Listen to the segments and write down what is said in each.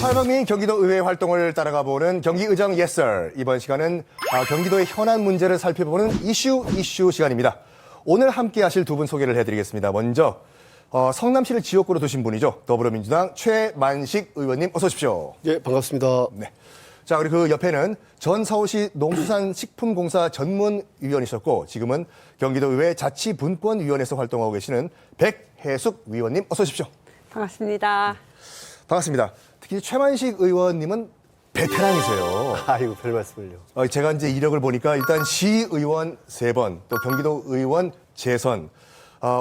탈북민 경기도 의회 활동을 따라가 보는 경기의정 예썰. 이번 시간은 경기도의 현안 문제를 살펴보는 이슈 시간입니다. 오늘 함께 하실 두 분 소개를 해드리겠습니다. 먼저 성남시를 지역구로 두신 분이죠. 더불어민주당 최만식 의원님 어서 오십시오. 예, 반갑습니다. 네. 자, 그리고 그 옆에는 전 서울시 농수산식품공사 전문위원이셨고 지금은 경기도의회 자치분권위원회에서 활동하고 계시는 백혜숙 위원님 어서 오십시오. 반갑습니다. 반갑습니다. 특히 최만식 의원님은 베테랑이세요. 아이고, 별 말씀을요. 제가 이제 이력을 보니까 일단 시의원 3번, 또 경기도 의원 재선,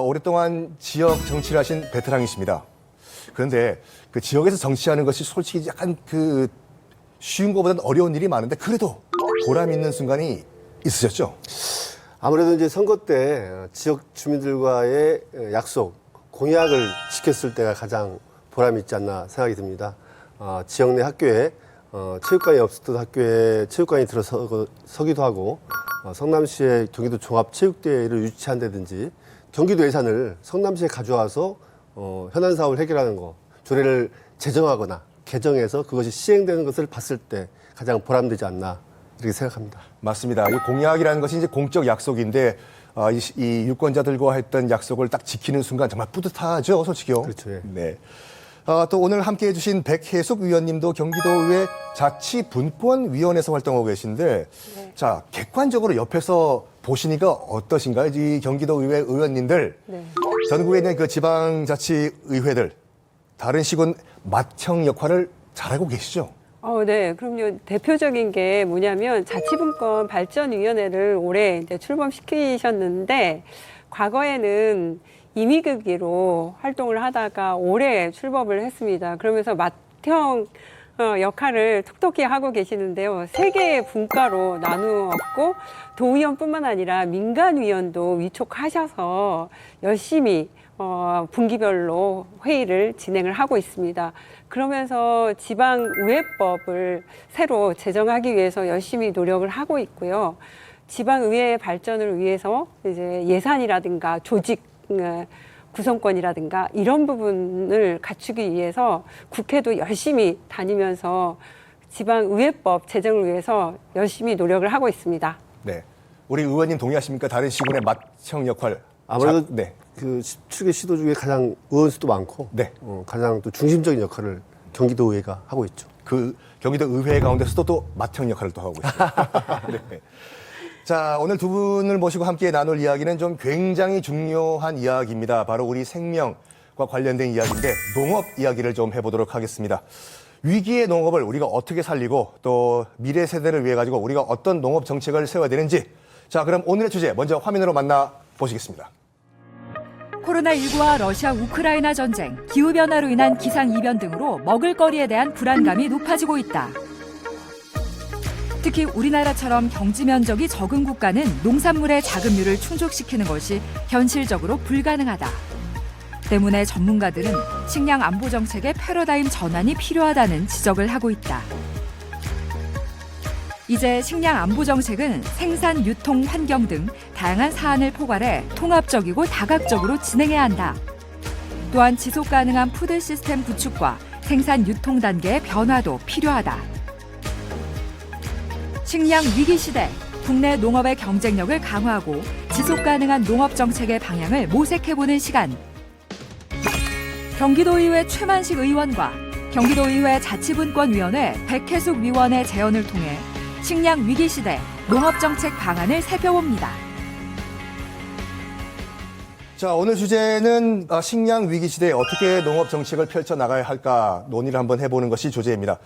오랫동안 지역 정치를 하신 베테랑이십니다. 그런데 그 지역에서 정치하는 것이 솔직히 약간 쉬운 것보다는 어려운 일이 많은데 그래도 보람 있는 순간이 있으셨죠? 아무래도 이제 선거 때 지역 주민들과의 약속, 공약을 지켰을 때가 가장 보람이 있지 않나 생각이 듭니다. 지역 내 학교에 체육관이 없었던 학교에 체육관이 들어서기도 하고 성남시의 경기도 종합체육대회를 유치한다든지 경기도 예산을 성남시에 가져와서 현안 사업을 해결하는 거, 조례를 제정하거나 개정해서 그것이 시행되는 것을 봤을 때 가장 보람되지 않나 이렇게 생각합니다. 맞습니다. 이 공약이라는 것이 이제 공적 약속인데 이 유권자들과 했던 약속을 딱 지키는 순간 정말 뿌듯하죠, 솔직히요. 그렇죠. 예. 네. 또 오늘 함께해 주신 백혜숙 위원님도 경기도의회 자치분권위원회에서 활동하고 계신데 네. 자, 객관적으로 옆에서 보시니까 어떠신가요? 이 경기도의회 의원님들, 네. 전국에 있는 그 지방자치의회들, 다른 시군 맏형 역할을 잘하고 계시죠? 네. 그럼요. 대표적인 게 뭐냐면 자치분권 발전위원회를 올해 이제 출범시키셨는데 과거에는 임의급기로 활동을 하다가 올해 출범을 했습니다. 그러면서 맏형 역할을 톡톡히 하고 계시는데요. 3개의 분과로 나누었고 도의원뿐만 아니라 민간위원도 위촉하셔서 열심히 분기별로 회의를 진행을 하고 있습니다. 그러면서 지방의회법을 새로 제정하기 위해서 열심히 노력을 하고 있고요. 지방의회 발전을 위해서 이제 예산이라든가 조직 구성권이라든가 이런 부분을 갖추기 위해서 국회도 열심히 다니면서 지방의회법 제정을 위해서 열심히 노력을 하고 있습니다. 네. 우리 의원님 동의하십니까? 다른 시군의 맏형 역할. 아무래도 네. 그 17개 시도 중에 가장 의원 수도 많고 네. 가장 또 중심적인 역할을 경기도의회가 하고 있죠. 그 경기도 의회 가운데서도 또 맏형 역할을 또 하고 있습니다. 네. 자, 오늘 두 분을 모시고 함께 나눌 이야기는 좀 굉장히 중요한 이야기입니다. 바로 우리 생명과 관련된 이야기인데 농업 이야기를 좀 해보도록 하겠습니다. 위기의 농업을 우리가 어떻게 살리고 또 미래 세대를 위해 가지고 우리가 어떤 농업 정책을 세워야 되는지. 자, 그럼 오늘의 주제 먼저 화면으로 만나보시겠습니다. 코로나19와 러시아 우크라이나 전쟁, 기후변화로 인한 기상이변 등으로 먹을거리에 대한 불안감이 높아지고 있다. 특히 우리나라처럼 경지 면적이 적은 국가는 농산물의 자급률을 충족시키는 것이 현실적으로 불가능하다. 때문에 전문가들은 식량 안보 정책의 패러다임 전환이 필요하다는 지적을 하고 있다. 이제 식량 안보 정책은 생산, 유통, 환경 등 다양한 사안을 포괄해 통합적이고 다각적으로 진행해야 한다. 또한 지속 가능한 푸드 시스템 구축과 생산 유통 단계의 변화도 필요하다. 식량 위기 시대, 국내 농업의 경쟁력을 강화하고 지속 가능한 농업 정책의 방향을 모색해보는 시간. 경기도의회 최만식 의원과 경기도의회 자치분권위원회 백혜숙 위원의 제언을 통해 식량 위기 시대 농업 정책 방안을 살펴봅니다. 자, 오늘 주제는 식량 위기 시대에 어떻게 농업 정책을 펼쳐 나가야 할까 논의를 한번 해보는 것이 주제입니다.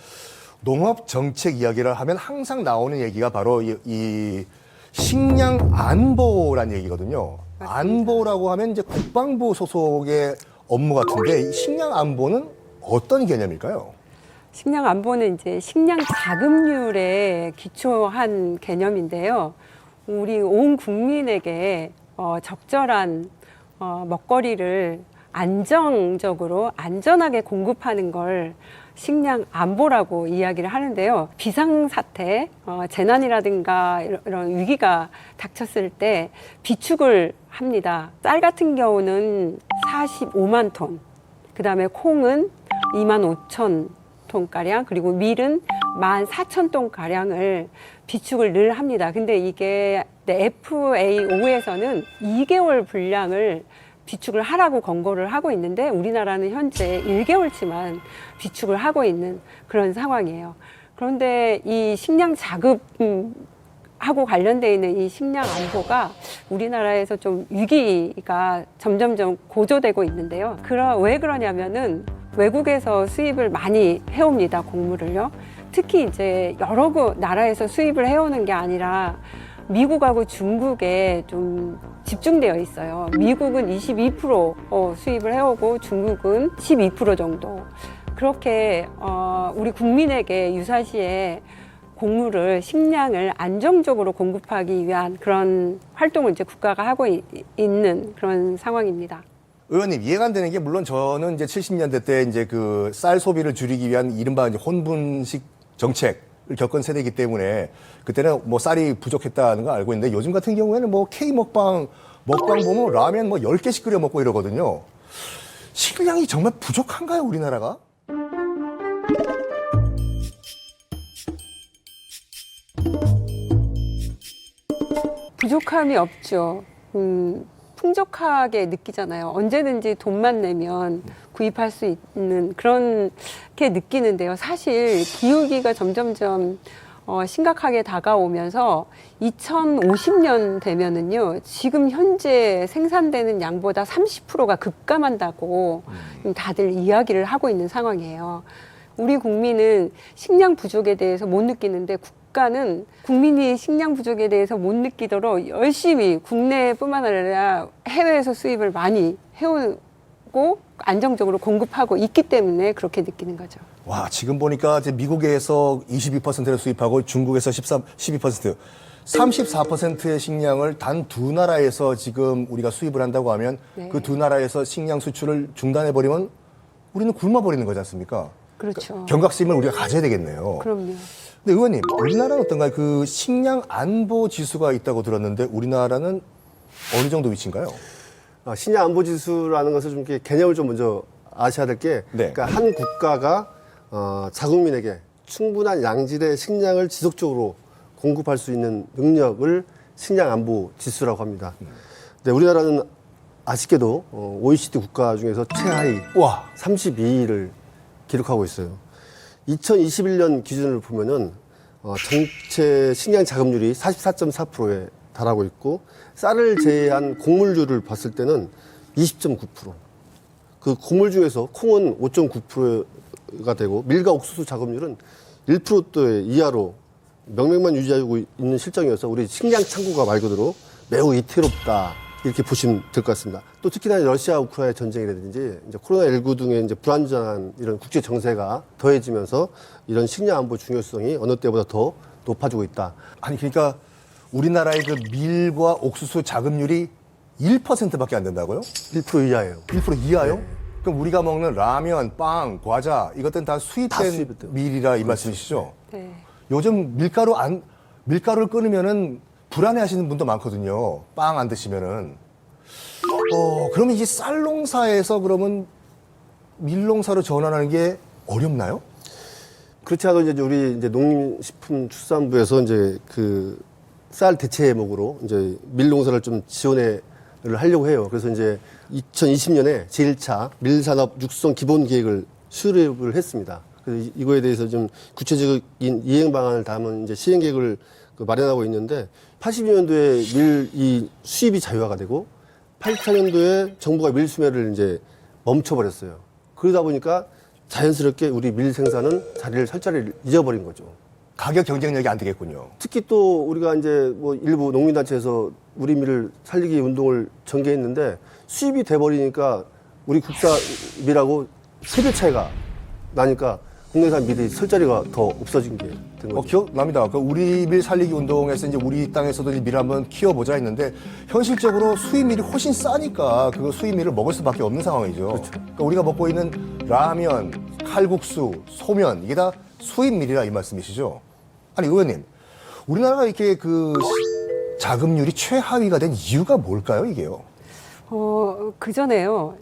농업 정책 이야기를 하면 항상 나오는 얘기가 바로 이 식량 안보란 얘기거든요. 맞습니다. 안보라고 하면 이제 국방부 소속의 업무 같은데 이 식량 안보는 어떤 개념일까요? 식량 안보는 이제 식량 자급률에 기초한 개념인데요. 우리 온 국민에게 적절한 먹거리를 안정적으로 안전하게 공급하는 걸 식량 안보라고 이야기를 하는데요. 비상사태, 재난이라든가 이런 위기가 닥쳤을 때 비축을 합니다. 쌀 같은 경우는 45만 톤, 그다음에 콩은 2만 5천 톤가량, 그리고 밀은 14,000톤가량을 비축을 늘 합니다. 근데 이게 FAO에서는 2개월 분량을 비축을 하라고 권고를 하고 있는데 우리나라는 현재 1개월치만 비축을 하고 있는 그런 상황이에요. 그런데 이 식량 자급하고 관련되어 있는 이 식량 안보가 우리나라에서 좀 위기가 점점점 고조되고 있는데요. 왜 그러냐면은 외국에서 수입을 많이 해옵니다, 곡물을요. 특히 이제 여러 나라에서 수입을 해오는 게 아니라 미국하고 중국에 좀 집중되어 있어요. 미국은 22% 수입을 해오고 중국은 12% 정도. 그렇게 우리 국민에게 유사시에 곡물을, 식량을 안정적으로 공급하기 위한 그런 활동을 이제 국가가 하고 있는 그런 상황입니다. 의원님, 이해가 안 되는 게 물론 저는 이제 70년대 때 이제 그 쌀 소비를 줄이기 위한 이른바 이제 혼분식 정책을 겪은 세대이기 때문에 그때는 뭐 쌀이 부족했다는 걸 알고 있는데 요즘 같은 경우에는 뭐 K 먹방 보면 라면 뭐 10개씩 끓여 먹고 이러거든요. 식량이 정말 부족한가요, 우리나라가? 부족함이 없죠. 풍족하게 느끼잖아요. 언제든지 돈만 내면 구입할 수 있는 그렇게 느끼는데요. 사실 기후위기가 점점점 심각하게 다가오면서 2050년 되면은요, 지금 현재 생산되는 양보다 30%가 급감한다고 다들 이야기를 하고 있는 상황이에요. 우리 국민은 식량 부족에 대해서 못 느끼는데 국가는 국민이 식량 부족에 대해서 못 느끼도록 열심히 국내뿐만 아니라 해외에서 수입을 많이 해오고 안정적으로 공급하고 있기 때문에 그렇게 느끼는 거죠. 와, 지금 보니까 이제 미국에서 22%를 수입하고 중국에서 12%, 34%의 식량을 단 두 나라에서 지금 우리가 수입을 한다고 하면 네. 그 두 나라에서 식량 수출을 중단해버리면 우리는 굶어버리는 거지 않습니까? 그렇죠. 경각심을 우리가 가져야 되겠네요. 그럼요. 근데 의원님, 우리나라는 어떤가요? 그 식량 안보 지수가 있다고 들었는데 우리나라는 어느 정도 위치인가요? 식량 안보 지수라는 것을 좀 이렇게 개념을 좀 먼저 아셔야 될 게, 네. 그러니까 한 국가가 자국민에게 충분한 양질의 식량을 지속적으로 공급할 수 있는 능력을 식량 안보 지수라고 합니다. 근데 우리나라는 아쉽게도 OECD 국가 중에서 최하위 와, 32위를 기록하고 있어요. 2021년 기준을 보면은 전체 식량 자급률이 44.4%에 달하고 있고, 쌀을 제외한 곡물류를 봤을 때는 20.9%. 그 곡물 중에서 콩은 5.9%가 되고 밀과 옥수수 자급률은 1%대 이하로 명맥만 유지하고 있는 실정이어서 우리 식량 창고가 말 그대로 매우 위태롭다, 이렇게 보시면 될 것 같습니다. 또 특히나 러시아 우크라이나 전쟁이라든지 이제 코로나19 등의 이제 불안정한 이런 국제 정세가 더해지면서 이런 식량 안보 중요성이 어느 때보다 더 높아지고 있다. 아니 그러니까 우리나라의 그 밀과 옥수수 자급률이 1%밖에 안 된다고요? 1% 이하예요. 1% 이하요? 그럼 우리가 먹는 라면, 빵, 과자 이것들은 다 수입된 수입됐대요. 밀이라 이 말씀이시죠? 네. 요즘 밀가루를 끊으면은 불안해하시는 분도 많거든요. 빵 안 드시면은. 그러면 이 쌀 농사에서 그러면 밀 농사로 전환하는 게 어렵나요? 그렇지 않아도 이제 우리 이제 농림식품축산부에서 이제 그 쌀 대체목으로 이제 밀 농사를 좀 지원을 하려고 해요. 그래서 이제 2020년에 제1차 밀산업 육성 기본 계획을 수립을 했습니다. 그래서 이거에 대해서 좀 구체적인 이행 방안을 담은 이제 시행 계획을 마련하고 있는데, 82년도에 밀 이 수입이 자유화가 되고 84년도에 정부가 밀 수매를 이제 멈춰버렸어요. 그러다 보니까 자연스럽게 우리 밀 생산은 설 자리를 잊어버린 거죠. 가격 경쟁력이 안 되겠군요. 특히 또 우리가 이제 뭐 일부 농민단체에서 우리 밀을 살리기 운동을 전개했는데 수입이 돼버리니까 우리 국산 밀하고 3배 차이가 나니까 국내산 밀이 설 자리가 더 없어진 게 된 거죠. 기억납니다. 그 우리 밀 살리기 운동에서 이제 우리 땅에서도 밀 한번 키워보자 했는데 현실적으로 수입 밀이 훨씬 싸니까 그 수입 밀을 먹을 수밖에 없는 상황이죠. 그렇죠. 그러니까 우리가 먹고 있는 라면, 칼국수, 소면 이게 다 수입 밀이라 이 말씀이시죠? 아니 의원님, 우리나라가 이렇게 그 자급률이 최하위가 된 이유가 뭘까요, 이게요? 그 전에요.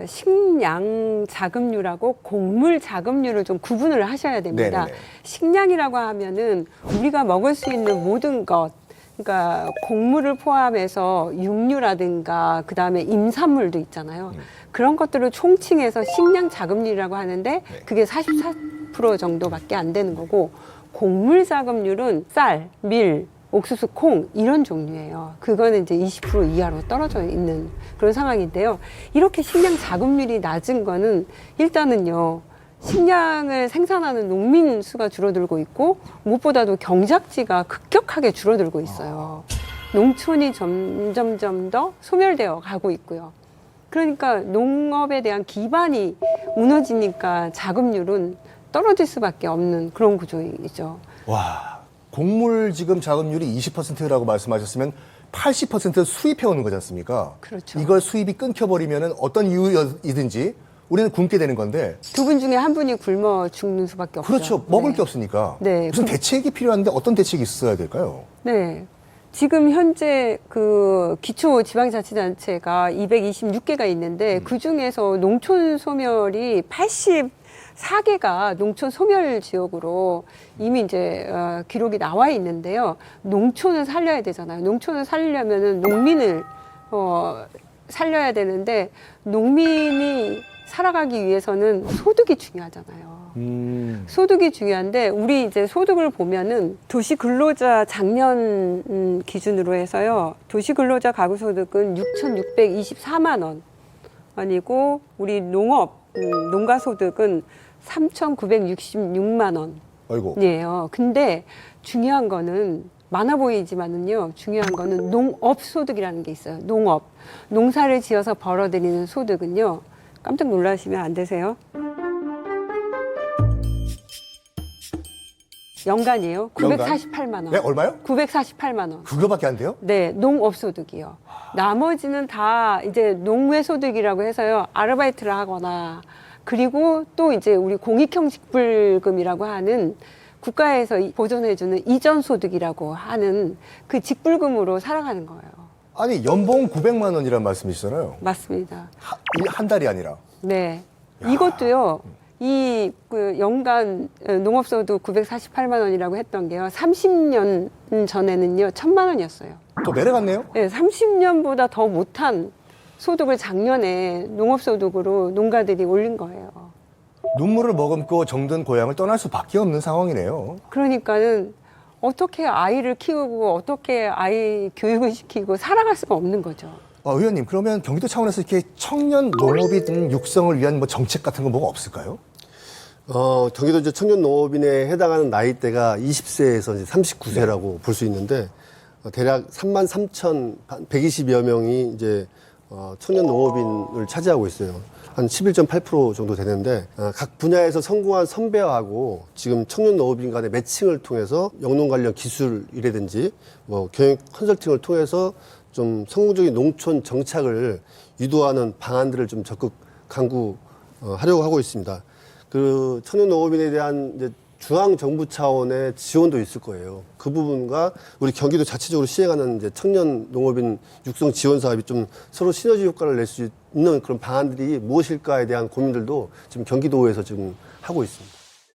식량 자급류라고 곡물 자급류를 좀 구분을 하셔야 됩니다. 네네네. 식량이라고 하면은 우리가 먹을 수 있는 모든 것, 그러니까 곡물을 포함해서 육류라든가 그다음에 임산물도 있잖아요. 그런 것들을 총칭해서 식량 자급류라고 하는데 그게 44% 정도밖에 안 되는 거고, 곡물 자급률은 쌀, 밀, 옥수수, 콩 이런 종류예요. 그거는 이제 20% 이하로 떨어져 있는 그런 상황인데요. 이렇게 식량 자급률이 낮은 거는 일단은요, 식량을 생산하는 농민 수가 줄어들고 있고, 무엇보다도 경작지가 급격하게 줄어들고 있어요. 농촌이 점점점 더 소멸되어 가고 있고요. 그러니까 농업에 대한 기반이 무너지니까 자급률은 떨어질 수밖에 없는 그런 구조이죠. 와, 곡물 지금 자급률이 20%라고 말씀하셨으면 80% 수입해 오는 거지 않습니까? 그렇죠. 이걸 수입이 끊겨버리면 어떤 이유이든지 우리는 굶게 되는 건데. 두 분 중에 한 분이 굶어 죽는 수밖에 없죠. 그렇죠. 먹을 네. 게 없으니까. 네. 무슨 대책이 필요한데 어떤 대책이 있어야 될까요? 네. 지금 현재 그 기초지방자치단체가 226개가 있는데 그 중에서 농촌 소멸이 84개가 농촌 소멸 지역으로 이미 이제 기록이 나와 있는데요. 농촌을 살려야 되잖아요. 농촌을 살리려면은 농민을 살려야 되는데, 농민이 살아가기 위해서는 소득이 중요하잖아요. 소득이 중요한데, 우리 이제 소득을 보면은 도시근로자 작년 기준으로 해서요, 도시근로자 가구소득은 6,624만 원 아니고, 우리 농가소득은 3,966만 아이고. 원이에요. 근데 중요한 거는, 많아 보이지만은요, 중요한 거는 농업소득이라는 게 있어요. 농사를 지어서 벌어들이는 소득은요, 깜짝 놀라시면 안 되세요. 연간이에요. 948만 원. 네, 얼마요? 948만 원. 그거밖에 안 돼요? 네, 농업소득이요. 나머지는 다 이제 농외소득이라고 해서요, 아르바이트를 하거나, 그리고 또 이제 우리 공익형 직불금이라고 하는 국가에서 보존해주는 이전소득이라고 하는 그 직불금으로 살아가는 거예요. 아니, 연봉 900만 원이란 말씀이시잖아요. 맞습니다. 한 달이 아니라. 네. 이것도요, 그 연간 농업소득 948만 원이라고 했던 게요, 30년 전에는요, 1000만 원이었어요. 또 내려갔네요? 네, 30년보다 더 못한 소득을 작년에 농업소득으로 농가들이 올린 거예요. 눈물을 머금고 정든 고향을 떠날 수밖에 없는 상황이네요. 그러니까는 어떻게 아이를 키우고 어떻게 아이 교육을 시키고 살아갈 수가 없는 거죠. 의원님, 그러면 경기도 차원에서 이렇게 청년 농업인 육성을 위한 뭐 정책 같은 거 뭐가 없을까요? 경기도 이제 청년 농업인에 해당하는 나이대가 20세에서 이제 39세라고 볼 수 있는데, 대략 33,120여 명이 이제 청년 농업인을 차지하고 있어요. 한 11.8% 정도 되는데, 각 분야에서 성공한 선배하고 지금 청년 농업인 간의 매칭을 통해서 영농 관련 기술이라든지 뭐 경영 컨설팅을 통해서 좀 성공적인 농촌 정착을 유도하는 방안들을 좀 적극 강구하려고 하고 있습니다. 그 청년 농업인에 대한 이제 중앙 정부 차원의 지원도 있을 거예요. 그 부분과 우리 경기도 자체적으로 시행하는 이제 청년 농업인 육성 지원 사업이 좀 서로 시너지 효과를 낼 수 있는 그런 방안들이 무엇일까에 대한 고민들도 지금 경기도에서 지금 하고 있습니다.